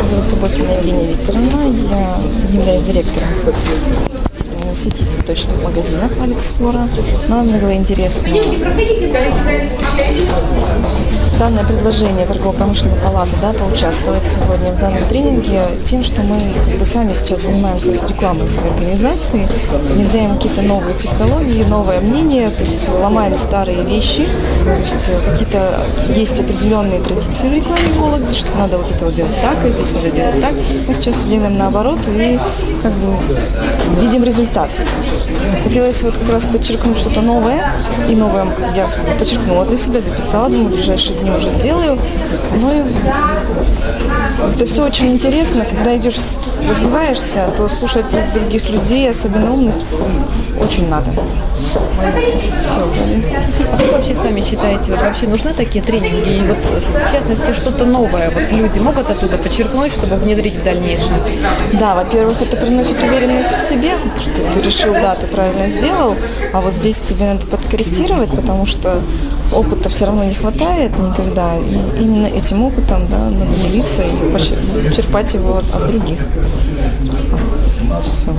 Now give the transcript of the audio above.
зовут Субботина Евгения Викторовна, я являюсь директором сети цветочных магазинов Алекс Флора. Нам было интересно данное предложение торгово-промышленной палаты, поучаствовать сегодня в данном тренинге тем, что мы сами сейчас занимаемся с рекламой своей организации, внедряем какие-то новые технологии, новое мнение, то есть ломаем старые вещи, то есть какие-то есть определенные традиции в рекламе в Вологде, что надо вот это вот делать так, а здесь надо делать так. Мы сейчас все делаем наоборот и видим результат. Хотелось вот как раз подчеркнуть что-то новое, и новое я подчеркнула для себя, записала, думаю, в ближайшие дни уже сделаю. Ну и это все очень интересно, когда идешь, развиваешься, то слушать других людей, особенно умных, очень надо. Все. А как вообще сами считаете, вот вообще нужны такие тренинги? И вот в частности что-то новое, вот люди могут оттуда подчеркнуть, чтобы внедрить в дальнейшем? Да, во-первых, это приносит уверенность в себе, что ты решил, да, ты правильно сделал, а вот здесь тебе надо подкорректировать, потому что опыта все равно не хватает никогда, и именно этим опытом, да, надо делиться и черпать его от других. Все.